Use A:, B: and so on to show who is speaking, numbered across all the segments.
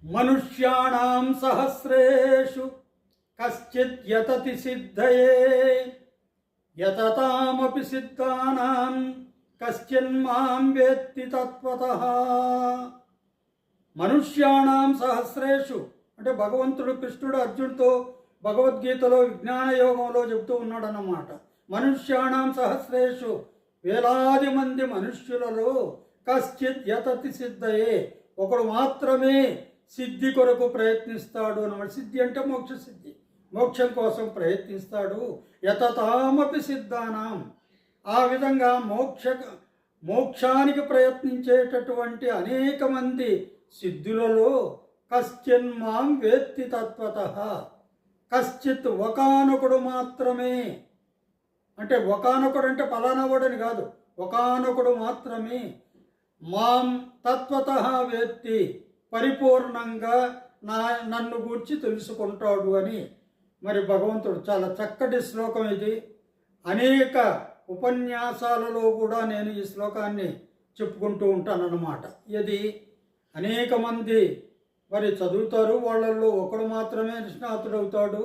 A: మనుష్యాణం సహస్రేషు కశ్చిత్ యతతి సిద్ధయే యతతామపి సిద్ధానాం కశ్చిన్మాం వేత్తి తత్వతః. మనుష్యాణం సహస్రేషు అంటే భగవంతుడు కృష్ణుడు అర్జునుడితో భగవద్గీతలో విజ్ఞాన యోగంలో చెబుతూ ఉన్నాడన్నమాట. మనుష్యాణం సహస్రేషు వేలాది మంది మనుష్యులలో కశ్చిత్ యతతి సిద్ధయే ఒకడు మాత్రమే సిద్ధి కొరకు ప్రయత్నిస్తాడు అన్నమాట. సిద్ధి అంటే మోక్ష సిద్ధి, మోక్షం కోసం ప్రయత్నిస్తాడు. యతతామపి సిద్ధానాం ఆ విధంగా మోక్షానికి ప్రయత్నించేటటువంటి అనేక మంది సిద్ధులలో కశ్చిన్మాం వేత్తి తత్వతః కశ్చిత్ ఒకానొకడు మాత్రమే అంటే ఒకానొకడు అంటే పలానావాడని కాదు, ఒకానొకడు మాత్రమే మాం తత్వతః వేత్తి పరిపూర్ణంగా నన్ను గూర్చి తెలుసుకుంటాడు అని మరి భగవంతుడు చాలా చక్కటి శ్లోకం ఇది. అనేక ఉపన్యాసాలలో కూడా నేను ఈ శ్లోకాన్ని చెప్పుకుంటూ ఉంటానన్నమాట. ఇది అనేక మంది మరి చదువుతారు, వాళ్ళల్లో ఒకడు మాత్రమే నిష్ణాతుడవుతాడు.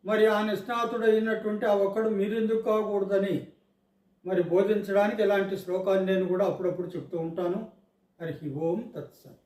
A: మరి ఆ నిష్ణాతుడైనటువంటి ఆ ఒక్కడు మీరెందుకు కాకూడదని మరి బోధించడానికి ఇలాంటి శ్లోకాన్ని నేను కూడా అప్పుడప్పుడు చెప్తూ ఉంటాను. హరి ఓం తత్సత్.